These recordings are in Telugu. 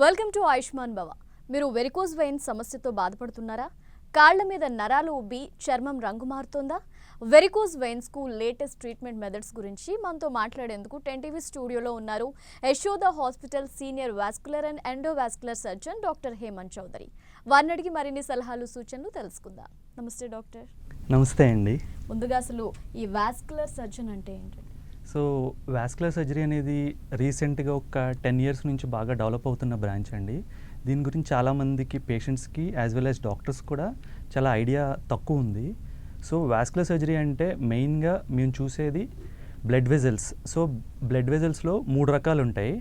వెల్కమ్ టు ఆయుష్మాన్ భవ. మీరు వెరికోజ్ వెయిన్స్ సమస్యతో బాధపడుతున్నారా? కాళ్ల మీద నరాలు ఉబ్బి చర్మం రంగు మారుతోందా? వెరికోజ్ వెయిన్స్ కు లేటెస్ట్ ట్రీట్మెంట్ మెథడ్స్ గురించి మనతో మాట్లాడేందుకు 10 స్టూడియోలో ఉన్నారు Yashoda hospital senior vascular and endovascular surgeon doctor Hemant Chaudhary. వారిని అడిగి మరిన్ని సలహాలు సూచనలు తెలుసుకుందాం. నమస్తే డాక్టర్. నమస్తే అండి. ముందుగా అసలు ఈ వాస్కులర్ సర్జన్ అంటే ఏంటి? సో వాస్కులర్ సర్జరీ అనేది రీసెంట్గా ఒక 10 ఇయర్స్ నుంచి బాగా డెవలప్ అవుతున్న బ్రాంచ్ అండి. దీని గురించి చాలామందికి పేషెంట్స్కి యాజ్ వెల్ యాజ్ డాక్టర్స్ కూడా చాలా ఐడియా తక్కువ ఉంది. సో వాస్కులర్ సర్జరీ అంటే మెయిన్గా మేము చూసేది బ్లడ్ వెజల్స్. సో బ్లడ్ వెజల్స్లో 3 రకాలు ఉంటాయి.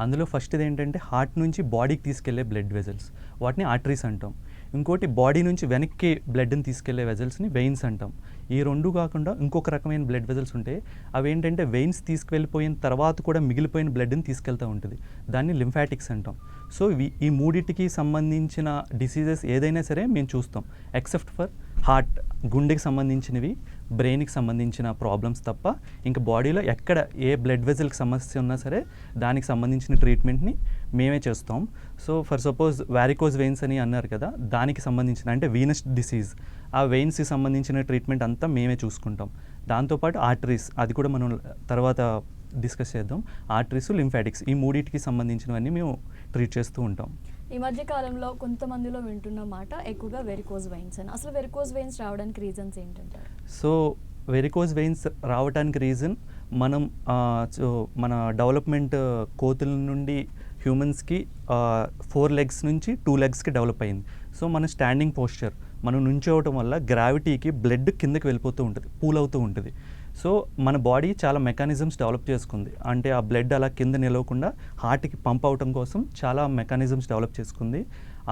అందులో ఫస్ట్ది ఏంటంటే హార్ట్ నుంచి బాడీకి తీసుకెళ్లే బ్లడ్ వెజల్స్, వాటిని ఆర్టరీస్ అంటాం. ఇంకోటి బాడీ నుంచి వెనక్కి బ్లడ్ని తీసుకెళ్లే వెజల్స్ని వెయిన్స్ అంటాం. ఈ రెండు కాకుండా ఇంకొక రకమైన బ్లడ్ వెజల్స్ ఉంటాయి. అవి ఏంటంటే వెయిన్స్ తీసుకువెళ్ళిపోయిన తర్వాత కూడా మిగిలిపోయిన బ్లడ్ని తీసుకెళ్తూ ఉంటుంది. దాన్ని లింఫాటిక్స్ అంటాం. సో ఈ మూడింటికి సంబంధించిన డిసీజెస్ ఏదైనా సరే మేము చూస్తాం, ఎక్సెప్ట్ ఫర్ హార్ట్, గుండెకి సంబంధించినవి, బ్రెయిన్కి సంబంధించిన ప్రాబ్లమ్స్ తప్ప ఇంకా బాడీలో ఎక్కడ ఏ బ్లడ్ వెజల్కి సమస్య ఉన్నా సరే దానికి సంబంధించిన ట్రీట్మెంట్ని మేమే చేస్తాం. So for suppose varicose veins అని అన్నారు కదా, దానికి సంబంధించిన అంటే వీనస్ డిసీజ్, ఆ వెయిన్స్కి సంబంధించిన ట్రీట్మెంట్ అంతా మేమే చూసుకుంటాం. దాంతోపాటు ఆర్టరీస్, అది కూడా మనం తర్వాత డిస్కస్ చేద్దాం. ఆర్టరీస్, లింఫాటిక్స్, ఈ మూడింటికి సంబంధించినవన్నీ మేము ట్రీట్ చేస్తూ ఉంటాం. ఈ మధ్య కాలంలో కొంతమందిలో వింటున్న మాట ఎక్కువగా వెరికోజ్ వెయిన్స్ అని. అసలు వెరికోజ్ వెయిన్స్ రావడానికి రీజన్స్ ఏంటంటే? సో వెరికోజ్ వెయిన్స్ రావడానికి రీజన్ మన డెవలప్మెంట్ కోతుల నుండి హ్యూమన్స్కి 4 legs నుంచి 2 legsకి డెవలప్ అయింది. సో మన స్టాండింగ్ పోస్చర్, మనం నుంచోవటం వల్ల గ్రావిటీకి బ్లడ్ కిందకి వెళ్ళిపోతూ ఉంటుంది, పూల్ అవుతూ ఉంటుంది. సో మన బాడీ చాలా మెకానిజమ్స్ డెవలప్ చేసుకుంది. అంటే ఆ బ్లడ్ అలా కింద నిలవకుండా హార్ట్కి పంప్ అవటం కోసం చాలా మెకానిజమ్స్ డెవలప్ చేసుకుంది.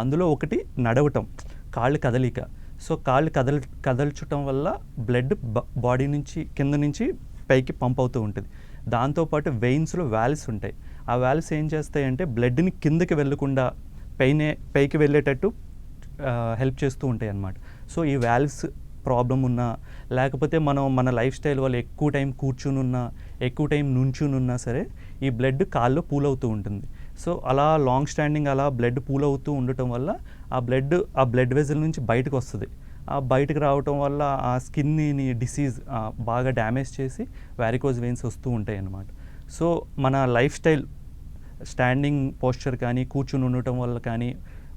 అందులో ఒకటి నడవటం, కాళ్ళు కదలిక. సో కాళ్ళు కదల్చటం వల్ల బ్లడ్ బాడీ నుంచి కింద నుంచి పైకి పంప్ అవుతూ ఉంటుంది. దాంతోపాటు వెయిన్స్లో వాల్వ్స్ ఉంటాయి. ఆ వాల్వ్స్ ఏం చేస్తాయంటే బ్లడ్ని కిందకి వెళ్ళకుండా పైకి వెళ్ళేటట్టు హెల్ప్ చేస్తూ ఉంటాయి అన్నమాట. సో ఈ వాల్వ్స్ ప్రాబ్లం ఉన్నా, లేకపోతే మన లైఫ్ స్టైల్ వల్ల ఎక్కువ టైం కూర్చుని ఉన్నా, ఎక్కువ టైం నుంచుని ఉన్నా సరే ఈ బ్లడ్ కాల్లో పూల్ అవుతూ ఉంటుంది. సో అలా లాంగ్ స్టాండింగ్ అలా బ్లడ్ పూల్ అవుతూ ఉండటం వల్ల ఆ బ్లడ్ వెజల్ నుంచి బయటకు వస్తుంది. ఆ బయటకు రావటం వల్ల ఆ స్కిన్ని డిసీజ్ బాగా డ్యామేజ్ చేసి వారికోజ్ వెయిన్స్ వస్తూ ఉంటాయి అన్నమాట. సో మన లైఫ్ స్టైల్, స్టాండింగ్ పోస్చర్ కానీ కూర్చుని ఉండటం వల్ల కానీ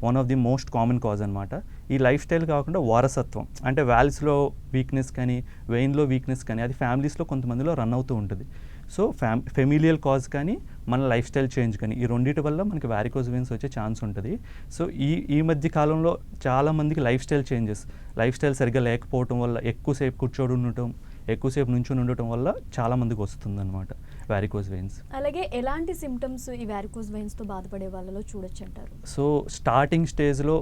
one of the most common cause అనమాట. ఈ లైఫ్ స్టైల్ కాకుండా వారసత్వం, అంటే వాల్వ్స్లో వీక్నెస్ కానీ వెయిన్లో వీక్నెస్ కానీ అది ఫ్యామిలీస్లో కొంతమందిలో రన్ అవుతూ ఉంటుంది. సో ఫెమిలియల్ కాజ్ కానీ మన లైఫ్ స్టైల్ చేంజ్ కానీ ఈ రెండింటి వల్ల మనకి వారికోజ్ వెయిన్స్ వచ్చే ఛాన్స్ ఉంటుంది. సో ఈ మధ్య కాలంలో చాలామందికి లైఫ్ స్టైల్ సరిగ్గా లేకపోవటం వల్ల ఎక్కువసేపు కూర్చోడు ఉండటం, ఎక్కువసేపు నుంచుని ఉండటం వల్ల చాలామందికి వస్తుంది అనమాట వారికోజ్ వెయిన్స్. అలాగే ఎలాంటి సిమ్టమ్స్ ఈ వారికోజ్ వెయిన్స్తో బాధపడే వాళ్ళలో చూడొచ్చు అంటారు? సో స్టార్టింగ్ స్టేజ్లో,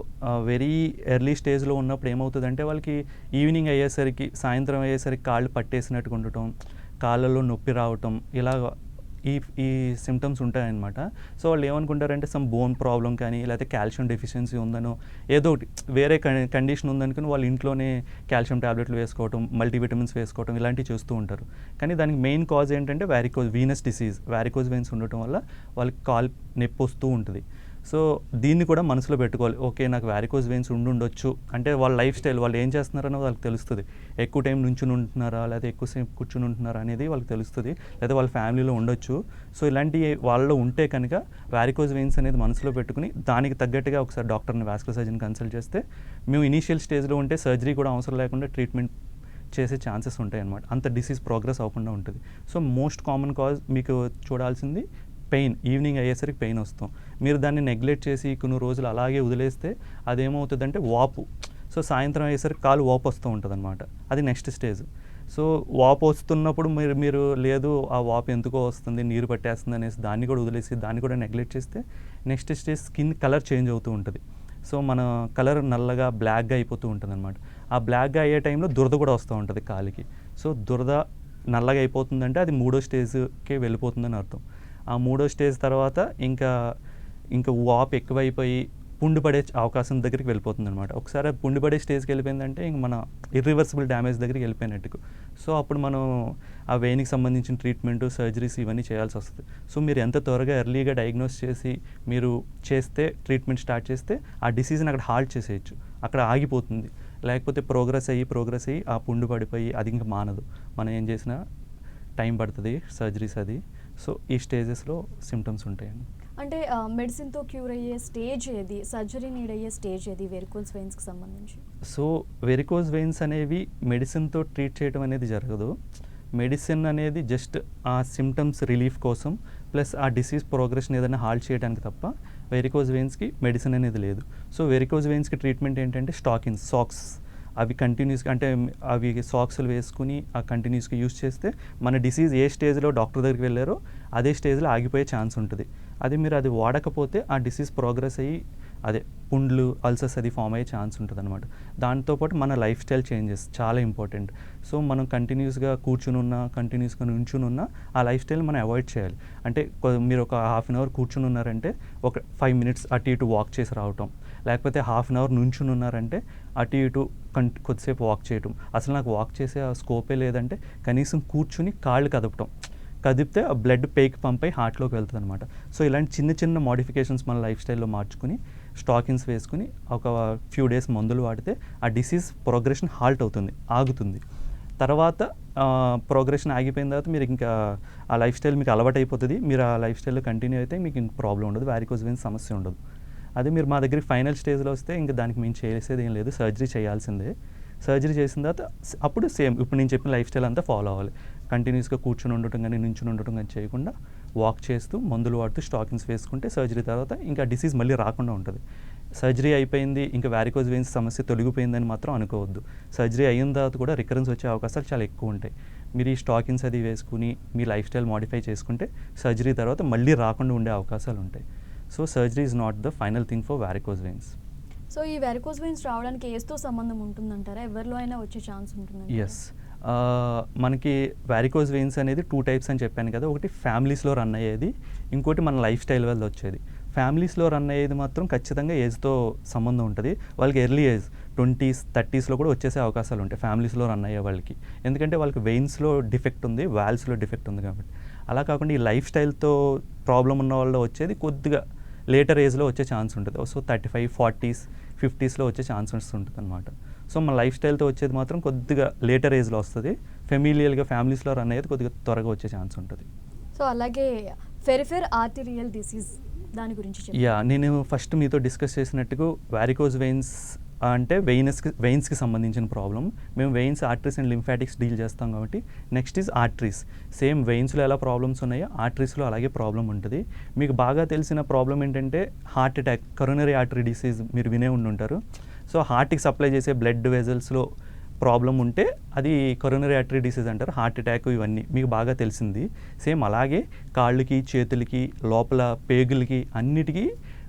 వెరీ ఎర్లీ స్టేజ్లో ఉన్నప్పుడు ఏమవుతుందంటే వాళ్ళకి ఈవినింగ్ అయ్యేసరికి, సాయంత్రం అయ్యేసరికి కాళ్ళు పట్టేసినట్టుగా ఉండటం, కాళ్ళలో నొప్పి రావటం, ఇలా ఈ సిమ్టమ్స్ ఉంటాయన్నమాట. సో వాళ్ళు ఏమనుకుంటారంటే సమ్ బోన్ ప్రాబ్లం కానీ లేకపోతే కాల్షియం డెఫిషియన్సీ ఉందనో ఏదో ఒకటి వేరే కండిషన్ ఉందనుకుని వాళ్ళు ఇంట్లోనే కాల్షియం టాబ్లెట్లు వేసుకోవటం, మల్టీవిటమిన్స్ వేసుకోవటం ఇలాంటివి చేస్తూ ఉంటారు. కానీ దానికి మెయిన్ కాజ్ ఏంటంటే వీనస్ డిసీజ్, వారికోజ్ వెయిన్స్ ఉండటం వల్ల వాళ్ళకి కాలు నొప్పి వస్తూ ఉంటుంది. సో దీన్ని కూడా మనసులో పెట్టుకోవాలి. ఓకే, నాకు వారికోజ్ వెయిన్స్ ఉండొచ్చు అంటే వాళ్ళ లైఫ్ స్టైల్, వాళ్ళు ఏం చేస్తున్నారో వాళ్ళకి తెలుస్తుంది. ఎక్కువ టైం నుంచుని ఉంటున్నారా లేదా ఎక్కువసేపు కూర్చుని ఉంటున్నారా అనేది వాళ్ళకి తెలుస్తుంది. లేదా వాళ్ళ ఫ్యామిలీలో ఉండొచ్చు. సో ఇలాంటి వాళ్ళలో ఉంటే కనుక వారికోజ్ వెయిన్స్ అనేది మనసులో పెట్టుకుని దానికి తగ్గట్టుగా ఒకసారి డాక్టర్ని, వాస్కులర్ సర్జన్ కన్సల్ట్ చేస్తే మేము ఇనీషియల్ స్టేజ్లో ఉంటే సర్జరీ కూడా అవసరం లేకుండా ట్రీట్మెంట్ చేసే ఛాన్సెస్ ఉంటాయి అన్నమాట. అంత డిసీజ్ ప్రోగ్రెస్ అవ్వకుండా ఉంటుంది. సో మోస్ట్ కామన్ కాజ్ మీకు చూడాల్సింది పెయిన్. ఈవినింగ్ అయ్యేసరికి పెయిన్ వస్తాం. మీరు దాన్ని నెగ్లెక్ట్ చేసి కొన్ని రోజులు అలాగే వదిలేస్తే అదేమవుతుందంటే వాపు. సో సాయంత్రం అయ్యేసరికి కాలు వాపు వస్తూ ఉంటుంది అనమాట. అది నెక్స్ట్ స్టేజ్. సో వాపు వస్తున్నప్పుడు మీరు లేదు ఆ వాపు ఎందుకో వస్తుంది, నీరు పట్టేస్తుంది అనేసి దాన్ని కూడా వదిలేసి దాన్ని కూడా నెగ్లెక్ట్ చేస్తే next stage skin colour change అవుతూ ఉంటుంది. సో మన కలర్ నల్లగా బ్లాక్గా అయిపోతూ ఉంటుంది అనమాట. ఆ బ్లాక్గా అయ్యే టైంలో దురద కూడా వస్తూ ఉంటుంది కాలికి. సో దురద నల్లగా అయిపోతుందంటే అది 3వ స్టేజ్కే వెళ్ళిపోతుందని అర్థం. ఆ 3వ స్టేజ్ తర్వాత ఇంకా వాపు ఎక్కువైపోయి పుండు పడే అవకాశం దగ్గరికి వెళ్ళిపోతుంది అనమాట. ఒకసారి అది పుండు పడే స్టేజ్కి వెళ్ళిపోయిందంటే ఇంక మన ఇర్రివర్సిబుల్ డ్యామేజ్ దగ్గరికి వెళ్ళిపోయినట్టు. సో అప్పుడు మనం ఆ వెయిన్కి సంబంధించిన ట్రీట్మెంట్, సర్జరీస్ ఇవన్నీ చేయాల్సి వస్తుంది. సో మీరు ఎంత త్వరగా ఎర్లీగా డయాగ్నోస్ చేసి మీరు చేస్తే, ట్రీట్మెంట్ స్టార్ట్ చేస్తే ఆ డిసీజ్ని అక్కడ హాల్ట్ చేసేయచ్చు, అక్కడ ఆగిపోతుంది. లేకపోతే ప్రోగ్రెస్ అయ్యి ఆ పుండు పడిపోయి అది ఇంకా మానదు. మనం ఏం చేసినా టైం పడుతుంది సర్జరీస్ అది. సో ఈ స్టేజెస్లో సిమ్టమ్స్ ఉంటాయండి. అంటే మెడిసిన్తో క్యూర్ అయ్యే స్టేజ్ ఏది, సర్జరీ నీడ్ అయ్యే స్టేజ్ ఏది వెరికోస్ వెయిన్స్కి సంబంధించి? సో వెరికోస్ వెయిన్స్ అనేవి మెడిసిన్తో ట్రీట్ చేయడం అనేది జరగదు. మెడిసిన్ అనేది జస్ట్ ఆ సిమ్టమ్స్ రిలీఫ్ కోసం, ప్లస్ ఆ డిసీజ్ ప్రోగ్రెషన్ ఏదైనా హాల్ట్ చేయడానికి తప్ప వెరికోస్ వెయిన్స్కి మెడిసిన్ అనేది లేదు. సో వెరికోస్ వెయిన్స్కి ట్రీట్మెంట్ ఏంటంటే సాక్స్ అవి కంటిన్యూస్గా, అంటే అవి సాక్స్లు వేసుకుని ఆ కంటిన్యూస్గా యూస్ చేస్తే మన డిసీజ్ ఏ స్టేజ్లో డాక్టర్ దగ్గరికి వెళ్ళారో అదే స్టేజ్లో ఆగిపోయే ఛాన్స్ ఉంటుంది. అది మీరు అది వాడకపోతే ఆ డిసీజ్ ప్రోగ్రెస్ అయ్యి అదే పుండ్లు, అల్సర్స్ అది ఫామ్ అయ్యే ఛాన్స్ ఉంటుంది అనమాట. దాంతోపాటు మన లైఫ్ స్టైల్ చేంజెస్ చాలా ఇంపార్టెంట్. సో మనం కంటిన్యూస్గా కంటిన్యూస్గా నుంచుని ఉన్నా ఆ లైఫ్ స్టైల్ మనం అవాయిడ్ చేయాలి. అంటే మీరు ఒక హాఫ్ అన్ అవర్ కూర్చుని ఉన్నారంటే ఒక 5 minutes అటు ఇటు వాక్ చేసి రావటం, లేకపోతే హాఫ్ అన్ అవర్ నుంచుని ఉన్నారంటే అటు ఇటు కొద్దిసేపు వాక్ చేయటం. అసలు నాకు వాక్ చేసే ఆ స్కోపే లేదంటే కనీసం కూర్చుని కాళ్ళు కదిపితే ఆ బ్లడ్ పేకి పంపై హార్ట్లోకి వెళ్తుంది అనమాట. సో ఇలాంటి చిన్న మోడిఫికేషన్స్ మన లైఫ్ స్టైల్లో మార్చుకుని స్టాకిన్స్ వేసుకుని ఒక ఫ్యూ డేస్ మందులు వాడితే ఆ డిసీజ్ ప్రోగ్రెషన్ హాల్ట్ అవుతుంది, ఆగుతుంది. తర్వాత ప్రోగ్రెషన్ ఆగిపోయిన తర్వాత మీరు ఇంకా ఆ లైఫ్ స్టైల్ మీకు అలవాటు అయిపోతుంది. మీరు ఆ లైఫ్ స్టైల్లో కంటిన్యూ అయితే మీకు ఇంక ప్రాబ్లం ఉండదు, వారికోస్ వెయిన్స్ సమస్య ఉండదు. అదే మీరు మా దగ్గరికి ఫైనల్ స్టేజ్లో వస్తే ఇంకా దానికి మేము చేసేది ఏం లేదు, సర్జరీ చేయాల్సిందే. సర్జరీ చేసిన తర్వాత అప్పుడు సేమ్ ఇప్పుడు నేను చెప్పిన లైఫ్ స్టైల్ అంతా ఫాలో అవ్వాలి. కంటిన్యూస్గా కూర్చొని ఉండటం కానీ నుంచుని ఉండటం కానీ చేయకుండా వాక్ చేస్తూ, మందులు వాడుతూ, స్టాకిన్స్ వేసుకుంటే సర్జరీ తర్వాత ఇంకా డిసీజ్ మళ్ళీ రాకుండా ఉంటుంది. సర్జరీ అయిపోయింది ఇంకా వారికోస్ వెయిన్స్ సమస్య తొలగిపోయిందని మాత్రం అనుకోవద్దు. సర్జరీ అయిన తర్వాత కూడా రికరెన్స్ వచ్చే అవకాశాలు చాలా ఎక్కువ ఉంటాయి. మీరు ఈ స్టాకిన్స్ అది వేసుకుని మీ లైఫ్ స్టైల్ మోడిఫై చేసుకుంటే సర్జరీ తర్వాత మళ్ళీ రాకుండా ఉండే అవకాశాలు ఉంటాయి. So surgery is not the final thing for varicose veins. So ఈ వెరికోస్ వెయిన్స్ రావడానికి ఏజ్తో సంబంధం ఉంటుందంటారా? ఎవరిలో అయినా వచ్చే ఛాన్స్ ఉంటుందంటారా? ఎస్, మనకి వారికోస్ వెయిన్స్ అనేది 2 types అని చెప్పాను కదా. ఒకటి ఫ్యామిలీస్లో రన్ అయ్యేది, ఇంకోటి మన లైఫ్ స్టైల్ వల్ల వచ్చేది. ఫ్యామిలీస్లో రన్ అయ్యేది మాత్రం ఖచ్చితంగా ఏజ్తో సంబంధం ఉంటుంది. వాళ్ళకి ఎర్లీ ఏజ్ 20s, 30sలో కూడా వచ్చేసే అవకాశాలు ఉంటాయి ఫ్యామిలీస్లో రన్ అయ్యే వాళ్ళకి. ఎందుకంటే వాళ్ళకి వెయిన్స్లో డిఫెక్ట్ ఉంది, వాల్వ్స్లో డిఫెక్ట్ ఉంది కాబట్టి. అలా కాకుండా ఈ లైఫ్ స్టైల్తో ప్రాబ్లం ఉన్న వాళ్ళు వచ్చేది కొద్దిగా లేటర్ ఏజ్లో వచ్చే ఛాన్స్ ఉంటుంది. సో 35, 40s, 50sలో వచ్చే ఛాన్సెస్ ఉంటుంది అనమాట. సో మన లైఫ్ స్టైల్తో వచ్చేది మాత్రం కొద్దిగా లేటర్ ఏజ్లో వస్తుంది. ఫెమిలియల్గా ఫ్యామిలీస్లో రన్ అయ్యేది కొద్దిగా త్వరగా వచ్చే ఛాన్స్ ఉంటుంది. సో అలాగే పెరిఫెరల్ ఆర్టీరియల్ డిసీజ్ దాని గురించి నేను ఫస్ట్ మీతో డిస్కస్ చేసినట్టుగా వారికోస్ వెయిన్స్ అంటే వెయిన్స్కి సంబంధించిన ప్రాబ్లం. మేము veins, arteries and lymphatics deal చేస్తాం కాబట్టి నెక్స్ట్ ఈజ్ ఆర్టరీస్. సేమ్ వెయిన్స్లో ఎలా ప్రాబ్లమ్స్ ఉన్నాయో ఆర్టరీస్లో అలాగే ప్రాబ్లం ఉంటుంది. మీకు బాగా తెలిసిన ప్రాబ్లం ఏంటంటే heart attack, coronary artery disease మీరు వినే ఉండుంటారు. సో హార్ట్కి సప్లై చేసే బ్లడ్ వెజల్స్లో ప్రాబ్లం ఉంటే అది కరోనరీ ఆర్టరీ డిసీజ్ అంటారు. హార్ట్ అటాక్ ఇవన్నీ మీకు బాగా తెలిసింది. సేమ్ అలాగే కాళ్ళకి, చేతులకి, లోపల పేగులకి అన్నిటికీ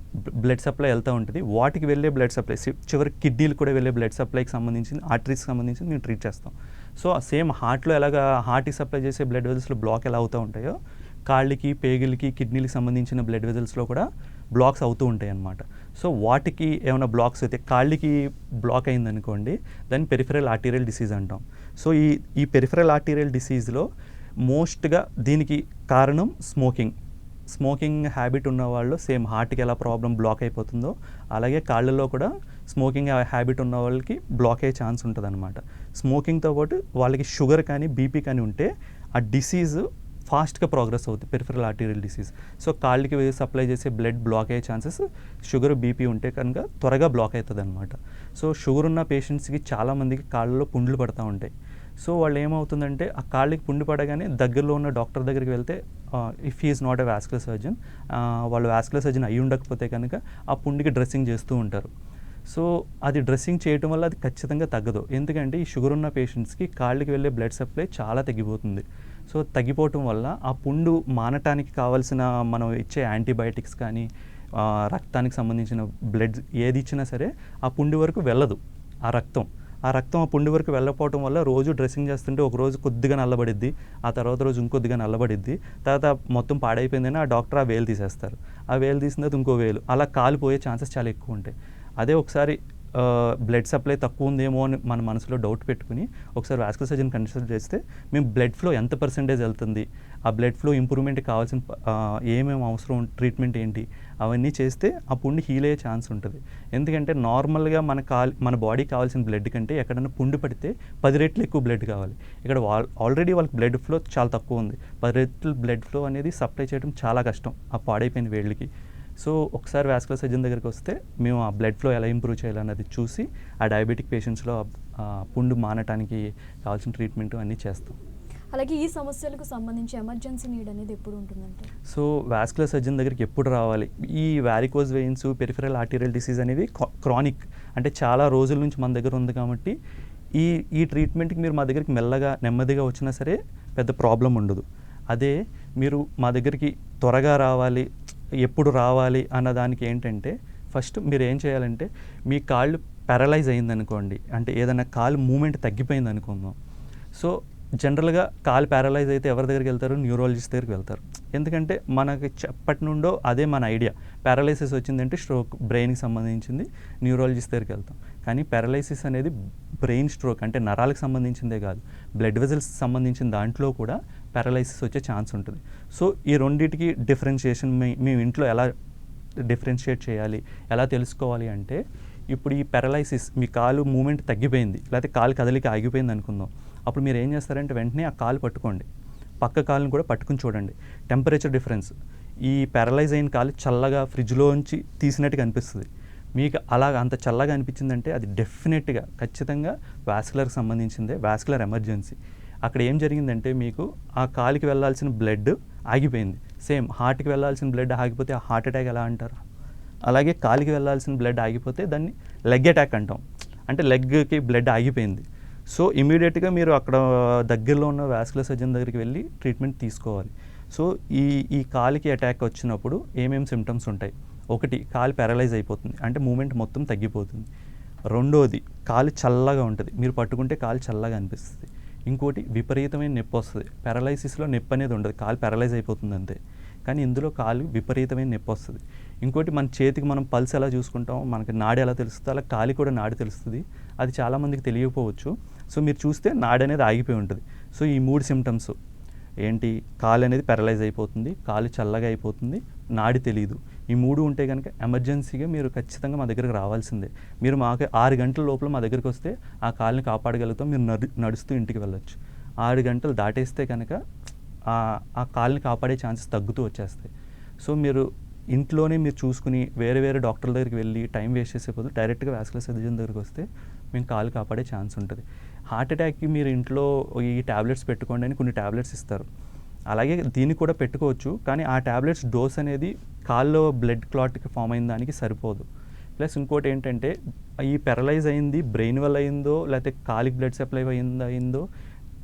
బ్లడ్ సప్లై వెళ్తూ ఉంటుంది. వాటికి వెళ్ళే బ్లడ్ సప్లై, చివరికి కిడ్నీలు కూడా వెళ్ళే బ్లడ్ సప్లైకి సంబంధించిన, ఆర్టరీస్కి సంబంధించి మేము ట్రీట్ చేస్తాం. సో సేమ్ హార్ట్లో ఎలాగా హార్ట్కి సప్లై చేసే బ్లడ్ వెజల్స్లో బ్లాక్ ఎలా అవుతూ ఉంటాయో కాళ్ళకి, పేగులకి, కిడ్నీలకు సంబంధించిన బ్లడ్ వెజల్స్లో కూడా బ్లాక్స్ అవుతూ ఉంటాయి అన్నమాట. సో వాటికి ఏమైనా బ్లాక్స్ అయితే, కాళ్ళకి బ్లాక్ అయిందనుకోండి దాన్ని పెరిఫెరల్ ఆర్టీరియల్ డిసీజ్ అంటాం. సో ఈ పెరిఫెరల్ ఆర్టీరియల్ డిసీజ్లో మోస్ట్గా దీనికి కారణం స్మోకింగ్ హ్యాబిట్ ఉన్న వాళ్ళు సేమ్ హార్ట్కి ఎలా ప్రాబ్లం బ్లాక్ అయిపోతుందో అలాగే కాళ్ళల్లో కూడా స్మోకింగ్ హ్యాబిట్ ఉన్న వాళ్ళకి బ్లాక్ అయ్యే ఛాన్స్ ఉంటుంది అనమాట. స్మోకింగ్తో పాటు వాళ్ళకి షుగర్ కానీ బీపీ కానీ ఉంటే ఆ డిసీజ్ ఫాస్ట్గా ప్రోగ్రెస్ అవుతుంది, పెరిఫెరల్ ఆర్టీరియల్ డిసీజ్. సో కాళ్ళకి సప్లై చేసే బ్లడ్ బ్లాక్ అయ్యే ఛాన్సెస్ షుగర్, బీపీ ఉంటే కనుక త్వరగా బ్లాక్ అవుతుంది అనమాట. సో షుగర్ ఉన్న పేషెంట్స్కి చాలామందికి కాళ్ళలో పుండ్లు పడుతూ ఉంటాయి. సో వాళ్ళు ఏమవుతుందంటే ఆ కాళ్ళకి పుండు పడగానే దగ్గరలో ఉన్న డాక్టర్ దగ్గరికి వెళ్తే if he is not a vascular surgeon, వాళ్ళు వాస్కులర్ సర్జన్ అయ్యి ఉండకపోతే కనుక ఆ పుండుకి డ్రెస్సింగ్ చేస్తూ ఉంటారు. సో అది డ్రెస్సింగ్ చేయటం వల్ల అది ఖచ్చితంగా తగ్గదు. ఎందుకంటే ఈ షుగర్ ఉన్న పేషెంట్స్కి కాళ్ళకి వెళ్ళే బ్లడ్ సప్లై చాలా తగ్గిపోతుంది. సో తగ్గిపోవటం వల్ల ఆ పుండు మానటానికి కావాల్సిన మనం ఇచ్చే యాంటీబయాటిక్స్ కానీ రక్తానికి సంబంధించిన బ్లడ్ ఏది ఇచ్చినా సరే ఆ పుండు వరకు వెళ్ళదు. ఆ ఆ రక్తం ఆ పుండు వరకు వెళ్ళకపోవడం వల్ల రోజు డ్రెస్సింగ్ చేస్తుంటే ఒక రోజు కొద్దిగా నల్లబడిద్ది, ఆ తర్వాత రోజు ఇంకొద్దిగా నల్లబడిద్ది, తర్వాత మొత్తం పాడైపోయిందని ఆ డాక్టర్ ఆ వేలు తీసేస్తారు. ఆ వేలు తీసిన తర్వాత ఇంకో వేలు, అలా కాలిపోయే ఛాన్సెస్ చాలా ఎక్కువ ఉంటాయి. అదే ఒకసారి బ్లడ్ సప్లై తక్కువ ఉందేమో అని మన మనసులో డౌట్ పెట్టుకుని ఒకసారి వాస్కులర్ సర్జన్ కన్సల్ట్ చేస్తే మేము బ్లడ్ ఫ్లో ఎంత పర్సెంటేజ్ వెళ్తుంది, ఆ బ్లడ్ ఫ్లో ఇంప్రూవ్మెంట్కి కావాల్సిన ఏమేమి అవసరం, ట్రీట్మెంట్ ఏంటి, అవన్నీ చేస్తే ఆ పుండు హీల్ అయ్యే ఛాన్స్ ఉంటుంది. ఎందుకంటే నార్మల్గా మన బాడీకి కావాల్సిన బ్లడ్ కంటే ఎక్కడైనా పుండు పడితే 10 రెట్లు ఎక్కువ బ్లడ్ కావాలి. ఇక్కడ ఆల్రెడీ వాళ్ళకి బ్లడ్ ఫ్లో చాలా తక్కువ ఉంది. 10 రెట్లు బ్లడ్ ఫ్లో అనేది సప్లై చేయడం చాలా కష్టం ఆ పాడైపోయిన వేళ్ళకి. సో ఒకసారి వాస్కులర్ సర్జన్ దగ్గరికి వస్తే మేము ఆ బ్లడ్ ఫ్లో ఎలా ఇంప్రూవ్ చేయాలన్నది చూసి ఆ డయాబెటిక్ పేషెంట్స్లో పుండు మానటానికి కావాల్సిన ట్రీట్మెంట్ అన్నీ చేస్తాం. అలాగే ఈ సమస్యలకు సంబంధించి ఎమర్జెన్సీ నీడ్ అనేది ఎప్పుడు ఉంటుందంటే? సో వాస్కులర్ సర్జన్ దగ్గరికి ఎప్పుడు రావాలి? ఈ varicose veins, peripheral arterial disease అనేవి క్రానిక్, అంటే చాలా రోజుల నుంచి మన దగ్గర ఉంది కాబట్టి ఈ ట్రీట్మెంట్కి మీరు మా దగ్గరికి మెల్లగా నెమ్మదిగా వచ్చినా సరే పెద్ద ప్రాబ్లం ఉండదు. అదే మీరు మా దగ్గరికి త్వరగా రావాలి, ఎప్పుడు రావాలి అన్నదానికి ఏంటంటే ఫస్ట్ మీరు ఏం చేయాలంటే మీ కాళ్ళు పారలైజ్ అయిందనుకోండి, అంటే ఏదైనా కాలు మూమెంట్ తగ్గిపోయింది అనుకుందాం. సో జనరల్గా కాలు పారలైజ్ అయితే ఎవరి దగ్గరికి వెళ్తారు? న్యూరాలజిస్ట్ దగ్గరికి వెళ్తారు. ఎందుకంటే మనకి ఎప్పటి నుండో అదే మన ఐడియా, పారలైసిస్ వచ్చిందంటే స్ట్రోక్, బ్రెయిన్కి సంబంధించింది, న్యూరాలజిస్ట్ దగ్గరికి వెళ్తాం. కానీ పారలైసిస్ అనేది బ్రెయిన్ స్ట్రోక్ అంటే నరాలకు సంబంధించిందే కాదు, బ్లడ్ వెజల్స్ సంబంధించిన దాంట్లో కూడా పారలైసిస్ వచ్చే ఛాన్స్ ఉంటుంది. సో ఈ రెండింటికి డిఫరెన్షియేషన్ మేము ఇంట్లో ఎలా డిఫరెన్షియేట్ చేయాలి, ఎలా తెలుసుకోవాలి అంటే, ఇప్పుడు ఈ పారలైసిస్ మీ కాలు మూమెంట్ తగ్గిపోయింది, లేకపోతే కాలు కదలిక ఆగిపోయింది అనుకుందాం. అప్పుడు మీరు ఏం చేస్తారంటే వెంటనే ఆ కాలు పట్టుకోండి, పక్క కాలుని కూడా పట్టుకుని చూడండి టెంపరేచర్ డిఫరెన్స్. ఈ పారలైజ్ అయిన కాలు చల్లగా ఫ్రిడ్జ్లోంచి తీసినట్టుగా అనిపిస్తుంది. మీకు అలా అంత చల్లగా అనిపించిందంటే అది డెఫినెట్గా ఖచ్చితంగా వాస్కులర్కి సంబంధించిందే, వాస్కులర్ ఎమర్జెన్సీ. అక్కడ ఏం జరిగిందంటే మీకు ఆ కాలుకి వెళ్ళాల్సిన బ్లడ్ ఆగిపోయింది. సేమ్ హార్ట్కి వెళ్ళాల్సిన బ్లడ్ ఆగిపోతే ఆ హార్ట్ అటాక్ ఎలా అంటారు, అలాగే కాలుకి వెళ్ళాల్సిన బ్లడ్ ఆగిపోతే దాన్ని లెగ్ అటాక్ అంటాం. అంటే లెగ్కి బ్లడ్ ఆగిపోయింది. సో ఇమీడియట్గా మీరు అక్కడ దగ్గరలో ఉన్న వాస్కులర్ సర్జన్ దగ్గరికి వెళ్ళి ట్రీట్మెంట్ తీసుకోవాలి. సో ఈ కాలుకి అటాక్ వచ్చినప్పుడు ఏమేమి సిమ్టమ్స్ ఉంటాయి? ఒకటి, కాలు పారలైజ్ అయిపోతుంది, అంటే మూమెంట్ మొత్తం తగ్గిపోతుంది. రెండోది, కాలు చల్లగా ఉంటుంది, మీరు పట్టుకుంటే కాలు చల్లగా అనిపిస్తుంది. ఇంకోటి, విపరీతమైన నొప్పి వస్తుంది. పారలైసిస్లో నొప్పి అనేది ఉండదు, కాలు పారలైజ్ అయిపోతుంది అంతే. కానీ ఇందులో కాలు విపరీతమైన నొప్పి వస్తుంది. ఇంకోటి, మన చేతికి మనం పల్స్ ఎలా చూసుకుంటాం, మనకి నాడి ఎలా తెలుస్తుంది, అలా కాలి కూడా నాడి తెలుస్తుంది. అది చాలామందికి తెలియకపోవచ్చు. సో మీరు చూస్తే నాడి అనేది ఆగిపోయి ఉంటుంది. సో ఈ 3 సిమ్టమ్స్ ఏంటి? కాలు అనేది పారలైజ్ అయిపోతుంది, కాలు చల్లగా అయిపోతుంది, నాడి తెలియదు. ఈ 3 ఉంటే కనుక ఎమర్జెన్సీగా మీరు ఖచ్చితంగా మా దగ్గరికి రావాల్సిందే. మీరు మాకు 6 గంటల లోపల మా దగ్గరికి వస్తే ఆ కాలుని కాపాడగలుగుతాం. మీరు నడుస్తూ ఇంటికి వెళ్ళొచ్చు. 6 గంటలు దాటేస్తే కనుక ఆ కాలుని కాపాడే ఛాన్సెస్ తగ్గుతూ వచ్చేస్తాయి. సో మీరు ఇంట్లోనే మీరు చూసుకుని వేరే వేరే డాక్టర్ల దగ్గరికి వెళ్ళి టైం వేస్ట్ చేసే బదులు డైరెక్ట్గా వాస్కులర్ సర్జన్ దగ్గరికి వస్తే మేము కాలు కాపాడే ఛాన్స్ ఉంటుంది. హార్ట్ అటాక్కి మీరు ఇంట్లో ఈ ట్యాబ్లెట్స్ పెట్టుకోండి అని కొన్ని ట్యాబ్లెట్స్ ఇస్తారు. అలాగే దీన్ని కూడా పెట్టుకోవచ్చు, కానీ ఆ ట్యాబ్లెట్స్ డోస్ అనేది కాల్లో బ్లడ్ క్లాట్కి ఫామ్ అయిన దానికి సరిపోదు. ప్లస్ ఇంకోటి ఏంటంటే, ఈ పారలైజ్ అయింది బ్రెయిన్ వల్ల అయిందో లేకపోతే కాలికి బ్లడ్ సప్లై అయిందో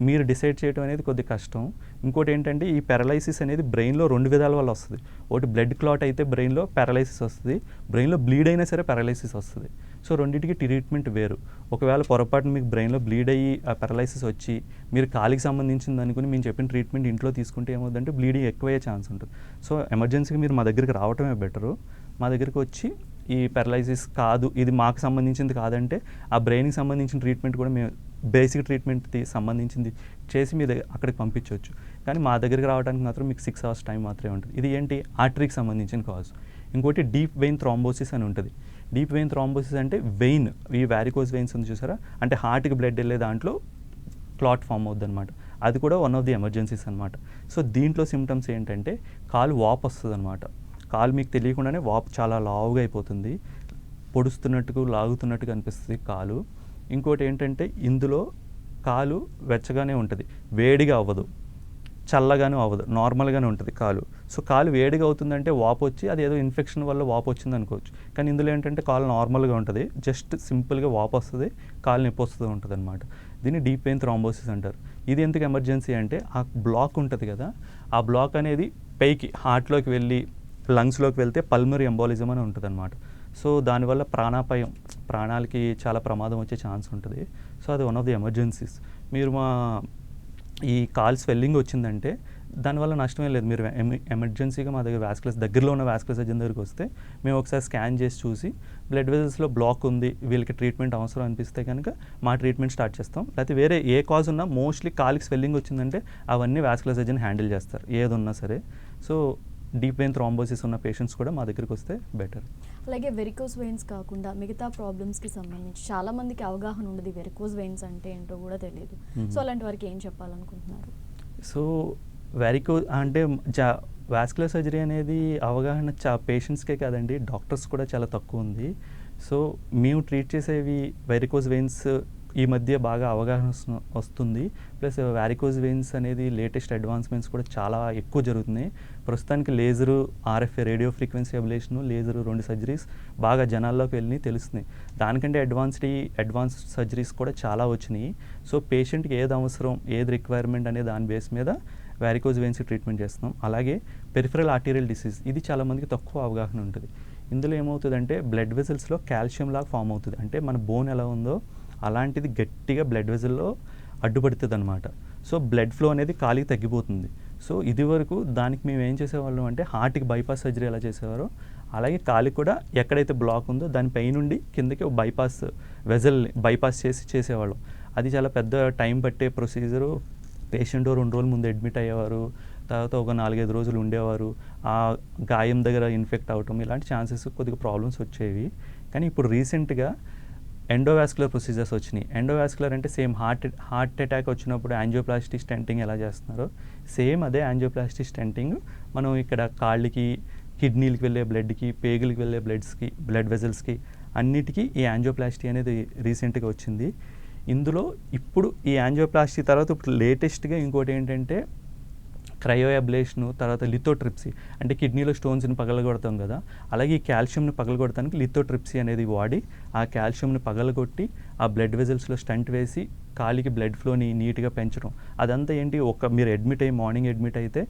మీరు డిసైడ్ చేయడం అనేది కొద్ది కష్టం. ఇంకోటి ఏంటంటే, ఈ పారలైసిస్ అనేది బ్రెయిన్లో 2 విధాల వల్ల వస్తుంది. ఒకటి, బ్లడ్ క్లాట్ అయితే బ్రెయిన్లో పారలైసిస్ వస్తుంది, బ్రెయిన్లో బ్లీడ్ అయినా సరే పారలైసిస్ వస్తుంది. సో రెండింటికి ట్రీట్మెంట్ వేరు. ఒకవేళ పొరపాటున మీకు బ్రెయిన్లో బ్లీడ్ అయ్యి ఆ పారలైసిస్ వచ్చి మీరు కాలికి సంబంధించింది అనుకుని మేము చెప్పిన ట్రీట్మెంట్ ఇంట్లో తీసుకుంటే ఏమవుతుందంటే బ్లీడింగ్ ఎక్కువయ్యే ఛాన్స్ ఉంటుంది. సో ఎమర్జెన్సీగా మీరు మా దగ్గరికి రావటమే బెటరు. మా దగ్గరికి వచ్చి ఈ పారలైసిస్ కాదు, ఇది మాకు సంబంధించింది కాదంటే ఆ బ్రెయిన్కి సంబంధించిన ట్రీట్మెంట్ కూడా మేము బేసిక్ ట్రీట్మెంట్కి సంబంధించింది చేసి మీ దగ్గర అక్కడికి పంపించవచ్చు. కానీ మా దగ్గరికి రావడానికి మాత్రం మీకు 6 hours టైం మాత్రమే ఉంటుంది. ఇది ఏంటి? ఆర్టరీకి సంబంధించిన కాజ్. ఇంకోటి, డీప్ వెయిన్ థ్రాంబోసిస్ అని ఉంటుంది. డీప్ వెయిన్ థ్రాంబోసిస్ అంటే వెయిన్, ఈ వారికోజ్ వెయిన్స్ ఉంది చూసారా, అంటే హార్ట్కి బ్లడ్ వెళ్ళే దాంట్లో క్లాట్ ఫామ్ అవుద్ది అనమాట. అది కూడా వన్ ఆఫ్ ది ఎమర్జెన్సీస్ అనమాట. సో దీంట్లో సిమ్టమ్స్ ఏంటంటే, కాలు వాపు వస్తుంది అనమాట. కాలు మీకు తెలియకుండానే వాపు చాలా లావుగా అయిపోతుంది, పొడుస్తున్నట్టుగా లాగుతున్నట్టుగా అనిపిస్తుంది కాలు. ఇంకోటి ఏంటంటే, ఇందులో కాలు వెచ్చగానే ఉంటుంది, వేడిగా అవ్వదు, చల్లగానే అవ్వదు, నార్మల్గానే ఉంటుంది కాలు. సో కాలు వేడిగా అవుతుందంటే వాపు వచ్చి అది ఏదో ఇన్ఫెక్షన్ వల్ల వాపు వచ్చింది అనుకోవచ్చు. కానీ ఇందులో ఏంటంటే కాలు నార్మల్గా ఉంటుంది, జస్ట్ సింపుల్గా వాపు వస్తుంది, కాలు నొప్పి వస్తూ ఉంటుంది అనమాట. దీన్ని డీప్ వెయిన్ థ్రాంబోసిస్ అంటారు. ఇది ఎందుకు ఎమర్జెన్సీ అంటే, ఆ బ్లాక్ ఉంటుంది కదా, ఆ బ్లాక్ అనేది పైకి హార్ట్లోకి వెళ్ళి లంగ్స్లోకి వెళ్తే పల్మరీ ఎంబాలిజం అని ఉంటుంది అనమాట. సో దానివల్ల ప్రాణాలకి చాలా ప్రమాదం వచ్చే ఛాన్స్ ఉంటుంది. సో అది వన్ ఆఫ్ ది ఎమర్జెన్సీస్. మీరు ఈ కాల్ స్వెల్లింగ్ వచ్చిందంటే దానివల్ల నష్టమే లేదు. మీరు ఎమర్జెన్సీగా మా దగ్గర దగ్గరలో ఉన్న వాస్కులర్ సర్జన్ దగ్గరికి వస్తే మేము ఒకసారి స్కాన్ చేసి చూసి బ్లడ్ వెజల్స్లో బ్లాక్ ఉంది, వీళ్ళకి ట్రీట్మెంట్ అవసరం అనిపిస్తే కనుక మా ట్రీట్మెంట్ స్టార్ట్ చేస్తాం. లేకపోతే వేరే ఏ కాజ్ ఉన్నా మోస్ట్లీ కాలికి స్వెల్లింగ్ వచ్చిందంటే అవన్నీ వాస్కులర్ సర్జన్ హ్యాండిల్ చేస్తారు ఏది ఉన్నా సరే. సో డీప్ వెయిన్ థ్రాంబోసిస్ ఉన్న పేషెంట్స్ కూడా మా దగ్గరికి వస్తే బెటర్. అలాగే వెరికోస్ వెయిన్స్ కాకుండా మిగతా ప్రాబ్లమ్స్కి సంబంధించి చాలా మందికి అవగాహన ఉండదు, వెరికోస్ వెయిన్స్ అంటే ఏంటో కూడా తెలియదు. సో అలాంటి వారికి ఏం చెప్పాలనుకుంటున్నారు? సో అంటే వాస్కులర్ సర్జరీ అనేది అవగాహన పేషెంట్స్కే కాదండి, డాక్టర్స్ కూడా చాలా తక్కువ ఉంది. సో మేము ట్రీట్ చేసేవి వెరికోస్ వెయిన్స్ ఈ మధ్య బాగా అవగాహన వస్తుంది. ప్లస్ వారికోస్ వెయిన్స్ అనేది లేటెస్ట్ అడ్వాన్స్మెంట్స్ కూడా చాలా ఎక్కువ జరుగుతున్నాయి. ప్రస్తుతానికి laser, RFA radio frequency ablation, laser 2 surgeries బాగా జనాల్లోకి వెళ్ళి తెలుస్తున్నాయి. దానికంటే అడ్వాన్స్ సర్జరీస్ కూడా చాలా వచ్చినాయి. సో పేషెంట్కి ఏది అవసరం, ఏది రిక్వైర్మెంట్ అనే దాని బేస్ మీద వారికోస్ వెయిన్స్ ట్రీట్మెంట్ చేస్తున్నాం. అలాగే పెరిఫరల్ ఆర్టీరియల్ డిసీజ్, ఇది చాలామందికి తక్కువ అవగాహన ఉంటుంది. ఇందులో ఏమవుతుందంటే బ్లడ్ వెజల్స్లో కాల్షియం లాగా ఫామ్ అవుతుంది. అంటే మన బోన్ ఎలా ఉందో అలాంటిది గట్టిగా బ్లడ్ వెజల్లో అడ్డుపడుతుంది అనమాట. సో బ్లడ్ ఫ్లో అనేది కాలికి తగ్గిపోతుంది. సో ఇది వరకు దానికి మేము ఏం చేసేవాళ్ళం అంటే హార్ట్కి బైపాస్ సర్జరీ ఎలా చేసేవారో అలాగే కాలికి కూడా ఎక్కడైతే బ్లాక్ ఉందో దానిపై నుండి కిందకి ఒక బైపాస్ చేసేవాళ్ళం. అది చాలా పెద్ద టైం పట్టే ప్రొసీజరు. పేషెంట్ 2 రోజుల ముందు అడ్మిట్ అయ్యేవారు, తర్వాత ఒక 4-5 రోజులు ఉండేవారు. ఆ గాయం దగ్గర ఇన్ఫెక్ట్ అవటం ఇలాంటి ఛాన్సెస్ కొద్దిగా ప్రాబ్లమ్స్ వచ్చేవి. కానీ ఇప్పుడు రీసెంట్గా ఎండోవాస్కులర్ ప్రొసీజర్స్ వచ్చినాయి. ఎండోవాస్కులర్ అంటే సేమ్ హార్ట్ అటాక్ వచ్చినప్పుడు యాంజియోప్లాస్టీ స్టెంటింగ్ ఎలా చేస్తున్నారో సేమ్ అదే యాంజియోప్లాస్టీ స్టెంటింగ్ మనం ఇక్కడ కాళ్ళకి, కిడ్నీలకు వెళ్ళే బ్లడ్కి, పేగులకి వెళ్ళే బ్లడ్ వెజల్స్కి అన్నిటికీ ఈ యాంజియోప్లాస్టీ అనేది రీసెంట్గా వచ్చింది. ఇందులో ఇప్పుడు ఈ యాంజియోప్లాస్టీ తర్వాత ఇప్పుడు లేటెస్ట్గా ఇంకోటి ఏంటంటే క్రయో అబ్లేషను, తర్వాత లిథోట్రిప్సీ. అంటే కిడ్నీలో స్టోన్స్ని పగలగొడతాం కదా, అలాగే ఈ కాల్షియంని పగలగొడటానికి లిథోట్రిప్సీ అనేది వాడి ఆ కాల్షియంని పగలగొట్టి ఆ బ్లడ్ వెజల్స్లో స్టంట్ వేసి కాలికి బ్లడ్ ఫ్లోని నీట్గా పెంచడం. అదంతా ఏంటి, మీరు మార్నింగ్ అడ్మిట్ అయితే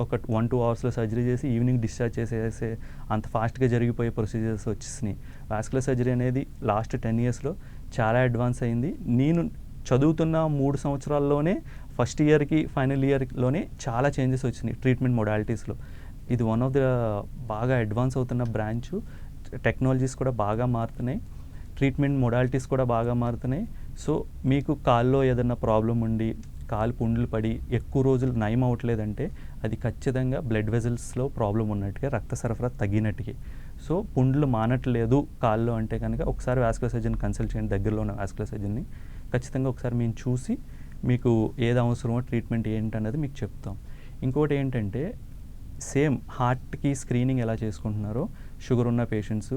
ఒక 1-2 అవర్స్లో సర్జరీ చేసి ఈవినింగ్ డిశ్చార్జ్ చేసేసే అంత ఫాస్ట్గా జరిగిపోయే ప్రొసీజర్స్ వచ్చేసినాయి. వాస్కులర్ సర్జరీ అనేది లాస్ట్ 10 ఇయర్స్లో చాలా అడ్వాన్స్ అయింది. నేను చదువుతున్న 3 సంవత్సరాల్లోనే ఫస్ట్ ఇయర్కి ఫైనల్ ఇయర్లోనే చాలా చేంజెస్ వచ్చినాయి ట్రీట్మెంట్ మొడాలిటీస్లో. ఇది వన్ ఆఫ్ ద బాగా అడ్వాన్స్ అవుతున్న బ్రాంచ్. టెక్నాలజీస్ కూడా బాగా మారుతున్నాయి, ట్రీట్మెంట్ మొడాలిటీస్ కూడా బాగా మారుతున్నాయి. సో మీకు కాల్లో ఏదైనా ప్రాబ్లం ఉండి కాలు పుండ్లు పడి ఎక్కువ రోజులు నయం అవ్వట్లేదంటే అది ఖచ్చితంగా బ్లడ్ వెజల్స్లో ప్రాబ్లం ఉన్నట్టుగా, రక్త సరఫరా తగ్గినట్టుగా. సో పుండ్లు మానట్లేదు కాల్లో అంటే కనుక ఒకసారి వాస్కులర్ సర్జన్ కన్సల్ట్ చేయండి, దగ్గరలో ఉన్న వాస్కులర్ సర్జన్ని. ఖచ్చితంగా ఒకసారి మేము చూసి మీకు ఏది అవసరమో ట్రీట్మెంట్ ఏంటన్నది మీకు చెప్తాం. ఇంకోటి ఏంటంటే సేమ్ హార్ట్కి స్క్రీనింగ్ ఎలా చేసుకుంటున్నారో షుగర్ ఉన్న పేషెంట్స్,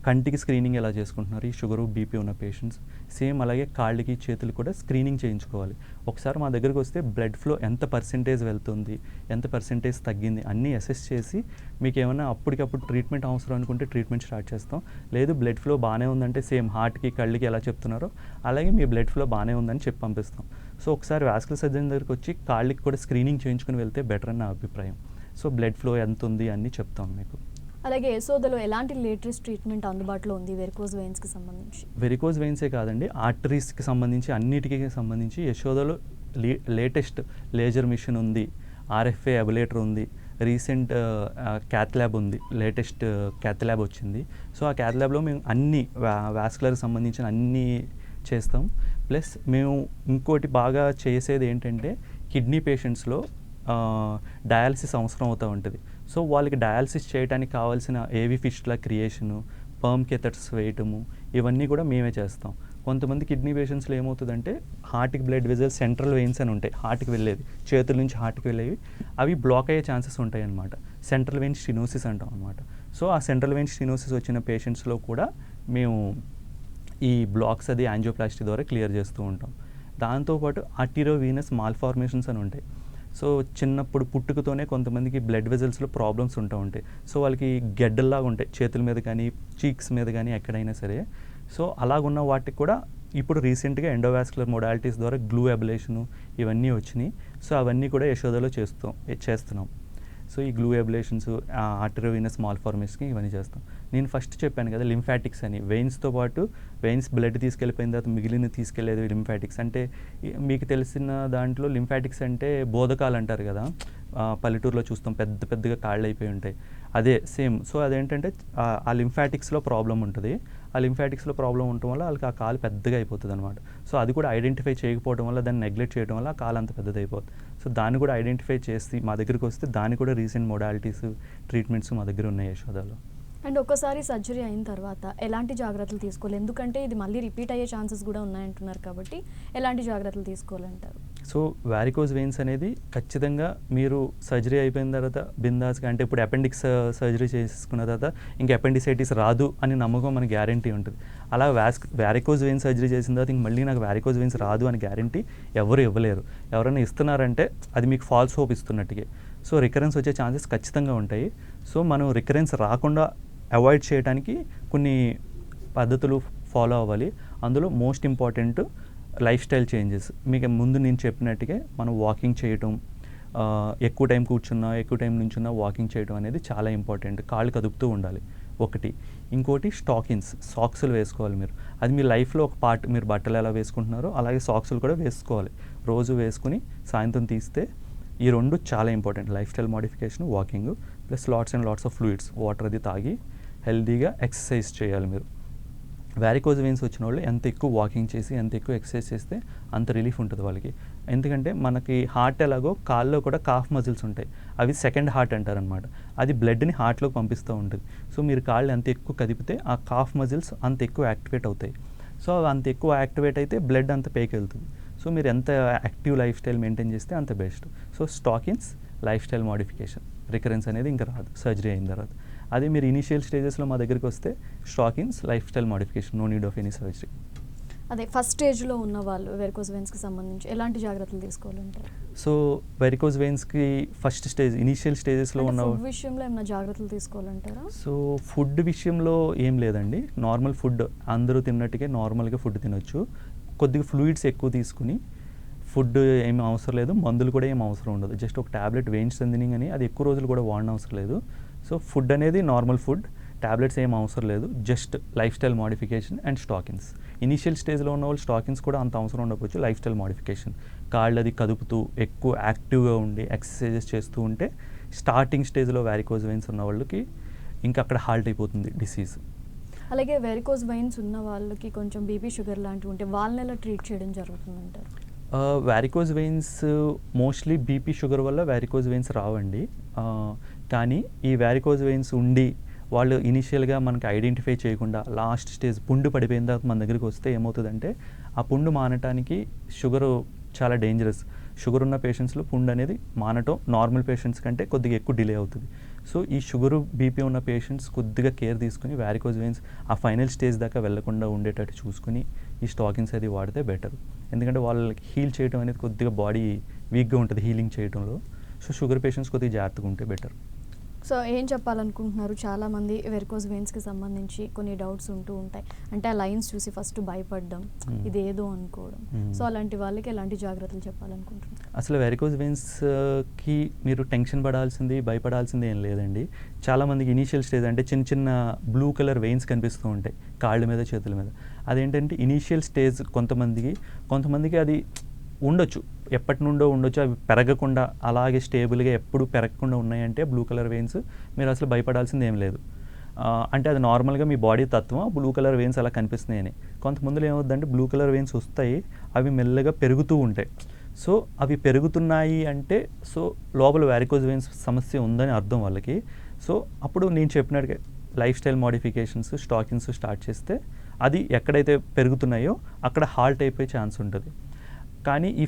కంటికి స్క్రీనింగ్ ఎలా చేసుకుంటున్నారు ఈ షుగరు బీపీ ఉన్న పేషెంట్స్, సేమ్ అలాగే కాళ్ళకి చేతులు కూడా స్క్రీనింగ్ చేయించుకోవాలి. ఒకసారి మా దగ్గరికి వస్తే బ్లడ్ ఫ్లో ఎంత పర్సెంటేజ్ వెళ్తుంది, ఎంత పర్సెంటేజ్ తగ్గింది అన్నీ అసెస్ చేసి మీకు ఏమైనా అప్పటికప్పుడు ట్రీట్మెంట్ అవసరం అనుకుంటే ట్రీట్మెంట్ స్టార్ట్ చేస్తాం. లేదు బ్లడ్ ఫ్లో బాగానే ఉందంటే సేమ్ హార్ట్కి కళ్ళకి ఎలా చెప్తున్నారో అలాగే మీ బ్లడ్ ఫ్లో బాగానే ఉందని చెప్పి పంపిస్తాం. సో ఒకసారి వాస్కులర్ సర్జన్ దగ్గరికి వచ్చి కాళ్ళకి కూడా స్క్రీనింగ్ చేయించుకుని వెళ్తే బెటర్ అని నా అభిప్రాయం. సో బ్లడ్ ఫ్లో ఎంత ఉంది అన్నీ చెప్తాం మీకు. అలాగే యశోదలో ఎలాంటి లేటెస్ట్ ట్రీట్మెంట్ అందుబాటులో ఉంది వెరికోస్ వెయిన్స్కి సంబంధించి? వెరికోస్ వెయిన్సే కాదండి, ఆర్టరీస్కి సంబంధించి అన్నిటికీ సంబంధించి యశోదలో లేటెస్ట్ లేజర్ మిషన్ ఉంది, ఆర్ఎఫ్ఏ అబిలేటర్ ఉంది, రీసెంట్ క్యాత్ ల్యాబ్ ఉంది, లేటెస్ట్ క్యాత్ ల్యాబ్ వచ్చింది. సో ఆ క్యాత్ ల్యాబ్లో మేము అన్ని వాస్కులర్కి సంబంధించిన అన్నీ చేస్తాం. ప్లస్ మేము ఇంకోటి బాగా చేసేది ఏంటంటే కిడ్నీ పేషెంట్స్లో డయాలసిస్ అవసరం అవుతూ ఉంటుంది. సో వాళ్ళకి డయాలసిస్ చేయడానికి కావాల్సిన ఏవి ఫిస్టులా క్రియేషను, పర్మ్ కెథర్స్ వేయటము ఇవన్నీ కూడా మేమే చేస్తాం. కొంతమంది కిడ్నీ పేషెంట్స్లో ఏమవుతుందంటే హార్ట్కి బ్లడ్ వెజల్స్ సెంట్రల్ వెయిన్స్ అని ఉంటాయి, హార్ట్కి వెళ్ళేది, చేతుల నుంచి హార్ట్కి వెళ్ళేవి, అవి బ్లాక్ అయ్యే ఛాన్సెస్ ఉంటాయి అన్నమాట. సెంట్రల్ వెయిన్ స్టెనోసిస్ అంటాం అనమాట. సో ఆ సెంట్రల్ వెయిన్ స్టెనోసిస్ వచ్చిన పేషెంట్స్లో కూడా మేము ఈ బ్లాక్స్ అది యాంజియోప్లాస్టీ ద్వారా క్లియర్ చేస్తూ ఉంటాం. దాంతోపాటు ఆర్టీరియోవీనస్ మాల్ఫార్మేషన్స్ అని ఉంటాయి. సో చిన్నప్పుడు పుట్టుకతోనే కొంతమందికి బ్లడ్ వెజల్స్లో ప్రాబ్లమ్స్ ఉంటూ ఉంటాయి. సో వాళ్ళకి గెడ్డల్లాగా ఉంటాయి చేతుల మీద కానీ చీక్స్ మీద కానీ ఎక్కడైనా సరే. సో అలాగున్న వాటికి కూడా ఇప్పుడు రీసెంట్గా ఎండోవాస్కులర్ మొడాలిటీస్ ద్వారా గ్లూ అబ్లేషను ఇవన్నీ వచ్చినాయి. సో అవన్నీ కూడా యశోదలో చేస్తున్నాం. సో ఈ గ్లూ అబ్లేషన్స్, ఆర్టీరియోవీనస్ మాల్ఫార్మేషన్స్కి ఇవన్నీ చేస్తాం. నేను ఫస్ట్ చెప్పాను కదా లింఫాటిక్స్ అని, వెయిన్స్తో పాటు వెయిన్స్ బ్లడ్ తీసుకెళ్ళిపోయిన తర్వాత మిగిలిన తీసుకెళ్లేది లింఫాటిక్స్. అంటే మీకు తెలిసిన దాంట్లో లింఫాటిక్స్ అంటే బోధకాలు అంటారు కదా, పల్లెటూరులో చూస్తాం పెద్ద పెద్దగా కాళ్ళు అయిపోయి ఉంటాయి, అదే సేమ్. సో అదేంటంటే ఆ లింఫాటిక్స్లో ప్రాబ్లం ఉంటుంది. ఆ లింఫాటిక్స్లో ప్రాబ్లం ఉండటం వల్ల వాళ్ళకి ఆ కాలు పెద్దగా అయిపోతుంది అనమాట. సో అది కూడా ఐడెంటిఫై చేయకపోవడం వల్ల, దాన్ని నెగ్లెక్ట్ చేయడం వల్ల ఆ కాలు అంత పెద్దది అయిపోతుంది. సో దాన్ని కూడా ఐడెంటిఫై చేసి మా దగ్గరికి వస్తే దాన్ని కూడా రీసెంట్ మోడాలిటీస్ ట్రీట్మెంట్స్ మా దగ్గర ఉన్నాయి యశోదాలో. అండ్ ఒక్కసారి సర్జరీ అయిన తర్వాత ఎలాంటి జాగ్రత్తలు తీసుకోవాలి? ఎందుకంటే ఇది మళ్ళీ రిపీట్ అయ్యే ఛాన్సెస్ కూడా ఉన్నాయంటున్నారు కాబట్టి ఎలాంటి జాగ్రత్తలు తీసుకోవాలంటారు? సో వారికోజ్ వెయిన్స్ అనేది ఖచ్చితంగా మీరు సర్జరీ అయిపోయిన తర్వాత బిందాస్గా, అంటే ఇప్పుడు అపెండిక్స్ సర్జరీ చేసుకున్న తర్వాత ఇంకా అపెండిసైటిస్ రాదు అని నమ్మకం మనకి గ్యారంటీ ఉంటుంది. అలా వారికోజ్ వెయిన్స్ సర్జరీ చేసిన తర్వాత ఇంక మళ్ళీ నాకు వారికోజ్ వెయిన్స్ రాదు అని గ్యారంటీ ఎవరు ఇవ్వలేరు. ఎవరైనా ఇస్తున్నారంటే అది మీకు ఫాల్స్ హోప్ ఇస్తున్నట్టుగా. సో రికరెన్స్ వచ్చే ఛాన్సెస్ ఖచ్చితంగా ఉంటాయి. సో మనం రికరెన్స్ రాకుండా అవాయిడ్ చేయడానికి కొన్ని పద్ధతులు ఫాలో అవ్వాలి. అందులో most important life style changes. మీకు ముందు నేను చెప్పినట్టుగా మనం వాకింగ్ చేయటం, ఎక్కువ టైం కూర్చున్నా ఎక్కువ టైం నుంచున్నా వాకింగ్ చేయడం అనేది చాలా ఇంపార్టెంట్. కాళ్ళు కదుపుతూ ఉండాలి ఒకటి. ఇంకోటి సాక్స్లు వేసుకోవాలి మీరు. అది మీ లైఫ్లో ఒక పార్ట్. మీరు బట్టలు ఎలా వేసుకుంటున్నారో అలాగే సాక్స్లు కూడా వేసుకోవాలి. రోజు వేసుకుని సాయంత్రం తీస్తే ఈ రెండు చాలా important. Life style modification, walking plus lots and lots of fluids, water అది తాగి హెల్తీగా ఎక్సర్సైజ్ చేయాలి మీరు. వారికోజ్ వెయిన్స్ వచ్చిన వాళ్ళు ఎంత ఎక్కువ వాకింగ్ చేసి ఎంత ఎక్కువ ఎక్సర్సైజ్ చేస్తే అంత రిలీఫ్ ఉంటుంది వాళ్ళకి. ఎందుకంటే మనకి హార్ట్ ఎలాగో కాల్లో కూడా కాఫ్ మజిల్స్ ఉంటాయి, అవి సెకండ్ హార్ట్ అంటారనమాట. అది బ్లడ్ని హార్ట్లోకి పంపిస్తూ ఉంటుంది. సో మీరు కాళ్ళు ఎంత ఎక్కువ కదిపితే ఆ కాఫ్ మజిల్స్ అంత ఎక్కువ యాక్టివేట్ అవుతాయి. సో అవి అంత ఎక్కువ యాక్టివేట్ అయితే బ్లడ్ అంత పైకి వెళ్తుంది. సో మీరు ఎంత యాక్టివ్ లైఫ్ స్టైల్ మెయింటైన్ చేస్తే అంత best. So స్టాకిన్స్, life style modification, recurrence అనేది ఇంకా రాదు సర్జరీ అయిన తర్వాత. అదే మీరు ఇనీషియల్ స్టేజెస్లో మా దగ్గరికి వస్తే stockings, life style modification, no need of any surgery. అదే ఫస్ట్ స్టేజ్లో ఉన్న వాళ్ళు వెరికోజ్ వెయిన్స్కి సంబంధించి ఎలాంటి జాగ్రత్తలు తీసుకోవాలంటారు? సో వెరికోజ్ వెయిన్స్కి ఫస్ట్ స్టేజ్, ఇనీషియల్ స్టేజెస్లో ఉన్న విషయంలో ఏమైనా జాగ్రత్తలు తీసుకోవాలంటారా? సో ఫుడ్ విషయంలో ఏం లేదండి, నార్మల్ ఫుడ్ అందరూ తిన్నట్టుగా నార్మల్గా ఫుడ్ తినొచ్చు. కొద్దిగా ఫ్లూయిడ్స్ ఎక్కువ తీసుకుని, ఫుడ్ ఏమి అవసరం లేదు, మందులు కూడా ఏం అవసరం ఉండదు. జస్ట్ ఒక ట్యాబ్లెట్ వెయిన్ స్ట్రెంథెనింగ్ అని, అది ఎక్కువ రోజులు కూడా వాడడం అవసరం లేదు. సో ఫుడ్ అనేది నార్మల్ ఫుడ్, ట్యాబ్లెట్స్ ఏం అవసరం లేదు, just life style modification and స్టాకిన్స్. Initial స్టేజ్లో ఉన్న వాళ్ళు స్టాకిన్స్ కూడా అంత అవసరం ఉండకపోవచ్చు. లైఫ్ స్టైల్ మోడిఫికేషన్, కాళ్ళు అది కదుపుతూ ఎక్కువ యాక్టివ్గా ఉండి ఎక్సర్సైజెస్ చేస్తూ ఉంటే స్టార్టింగ్ స్టేజ్లో వారికోజ్ వెయిన్స్ ఉన్న వాళ్ళకి ఇంకా అక్కడ హాల్ట్ అయిపోతుంది డిసీజ్. అలాగే వెరికోజ్ వెయిన్స్ ఉన్న వాళ్ళకి కొంచెం బీపీ, షుగర్ లాంటివి ఉంటే వాళ్ళని ఎలా ట్రీట్ చేయడం జరుగుతుందంటారు? Varicose veins mostly BP, sugar వల్ల వారికోజ్ వెయిన్స్ రావండి. కానీ ఈ వారికోజ్ వెయిన్స్ ఉండి వాళ్ళు ఇనీషియల్గా మనకి ఐడెంటిఫై చేయకుండా లాస్ట్ స్టేజ్ పుండు పడిపోయిన తర్వాత మన దగ్గరికి వస్తే ఏమవుతుందంటే ఆ పుండు మానటానికి షుగరు చాలా డేంజరస్. షుగర్ ఉన్న పేషెంట్స్లో పుండు అనేది మానటం నార్మల్ పేషెంట్స్ కంటే కొద్దిగా ఎక్కువ డిలే అవుతుంది. సో ఈ షుగరు, బీపీ ఉన్న పేషెంట్స్ కొద్దిగా కేర్ తీసుకుని వారికోజ్ వెయిన్స్ ఆ ఫైనల్ స్టేజ్ దాకా వెళ్లకుండా ఉండేటట్టు చూసుకుని ఈ స్టాకిన్స్ అది వాడితే బెటర్. ఎందుకంటే వాళ్ళకి హీల్ చేయడం అనేది కొద్దిగా బాడీ వీక్గా ఉంటుంది హీలింగ్ చేయడంలో. సో షుగర్ పేషెంట్స్ కొద్దిగా జాగ్రత్తగా ఉంటే బెటర్. సో ఏం చెప్పాలనుకుంటున్నారు? చాలామంది వెరికోజ్ వెయిన్స్కి సంబంధించి కొన్ని డౌట్స్ ఉంటూ ఉంటాయి. అంటే ఆ లైన్స్ చూసి ఫస్ట్ భయపడడం, ఇదేదో అనుకోవడం. సో అలాంటి వాళ్ళకి ఎలాంటి జాగ్రత్తలు చెప్పాలనుకుంటున్నారు? అసలు వెరికోజ్ వెయిన్స్కి మీరు టెన్షన్ పడాల్సింది, భయపడాల్సింది ఏం లేదండి. చాలామందికి ఇనీషియల్ స్టేజ్ అంటే చిన్న చిన్న బ్లూ కలర్ వెయిన్స్ కనిపిస్తూ ఉంటాయి కాళ్ళ మీద, చేతుల మీద. అదేంటంటే ఇనీషియల్ స్టేజ్ కొంతమందికి అది ఉండొచ్చు, ఎప్పటి నుండో ఉండొచ్చు, అవి పెరగకుండా అలాగే స్టేబుల్గా ఎప్పుడు పెరగకుండా ఉన్నాయంటే బ్లూ కలర్ వెయిన్స్, మీరు అసలు భయపడాల్సింది ఏం లేదు. అంటే అది నార్మల్గా మీ బాడీ తత్వం, బ్లూ కలర్ వెయిన్స్ అలా కనిపిస్తున్నాయని. కొంతమందిలో ఏమవుతుందంటే బ్లూ కలర్ వెయిన్స్ వస్తాయి, అవి మెల్లగా పెరుగుతూ ఉంటాయి. సో అవి పెరుగుతున్నాయి అంటే సో లోపల వారికోజ్ వెయిన్స్ సమస్య ఉందని అర్థం వాళ్ళకి. సో అప్పుడు నేను చెప్పినట్టుగా లైఫ్ స్టైల్ మోడిఫికేషన్స్, స్టాకిన్స్ స్టార్ట్ చేస్తే అది ఎక్కడైతే పెరుగుతున్నాయో అక్కడ హాల్ట్ అయిపోయే ఛాన్స్ ఉంటుంది. కానీ ఈ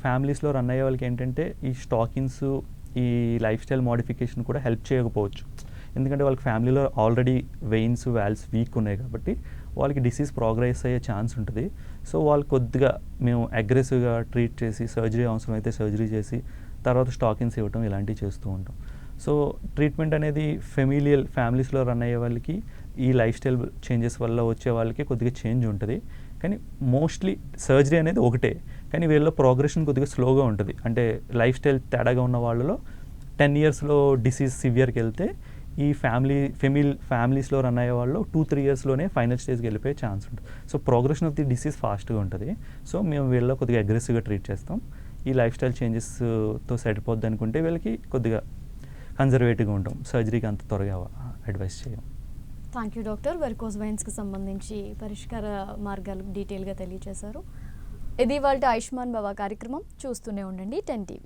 ఫ్యామిలీస్లో రన్ అయ్యే వాళ్ళకి ఏంటంటే ఈ స్టాకిన్స్, ఈ లైఫ్ స్టైల్ మోడిఫికేషన్ కూడా హెల్ప్ చేయకపోవచ్చు. ఎందుకంటే వాళ్ళకి ఫ్యామిలీలో ఆల్రెడీ వెయిన్స్, వాల్వ్స్ వీక్ ఉన్నాయి కాబట్టి వాళ్ళకి డిసీజ్ ప్రోగ్రెస్ అయ్యే ఛాన్స్ ఉంటుంది. సో వాళ్ళు కొద్దిగా మేము అగ్రెసివ్గా ట్రీట్ చేసి సర్జరీ అవసరమైతే సర్జరీ చేసి తర్వాత స్టాకిన్స్ ఇవ్వటం ఇలాంటివి చేస్తూ ఉంటాం. సో ట్రీట్మెంట్ అనేది ఫ్యామిలీస్లో రన్ అయ్యే వాళ్ళకి ఈ లైఫ్ స్టైల్ చేంజెస్ వల్ల వచ్చే వాళ్ళకి కొద్దిగా చేంజ్ ఉంటుంది. కానీ మోస్ట్లీ సర్జరీ అనేది ఒకటే, కానీ వీళ్ళలో ప్రోగ్రెషన్ కొద్దిగా స్లోగా ఉంటుంది. అంటే లైఫ్ స్టైల్ తేడాగా ఉన్న వాళ్ళలో 10 yearsలో డిసీజ్ సివియర్కి వెళ్తే ఈ ఫ్యామిలీస్లో రన్ అయ్యే వాళ్ళు 2-3 ఇయర్స్లోనే ఫైనల్ స్టేజ్కి వెళ్ళిపోయే ఛాన్స్ ఉంటుంది. So progression of the disease ఫాస్ట్గా ఉంటుంది. సో మేము వీళ్ళలో కొద్దిగా అగ్రెసివ్గా ట్రీట్ చేస్తాం. ఈ లైఫ్ స్టైల్ చేంజెస్తో సరిపోద్ది అనుకుంటే వీళ్ళకి కొద్దిగా కన్జర్వేటివ్గా ఉంటాం. సర్జరీకి అంత త్వరగా అడ్వైస్ చేయం. Thank you doctor. వెరికోస్ వెయిన్స్కి సంబంధించి పరిష్కార మార్గాలు డీటెయిల్గా తెలియజేశారు. ఇది వాళ్ళ ఆయుష్మాన్ భవ కార్యక్రమం. చూస్తూనే ఉండండి 10 TV.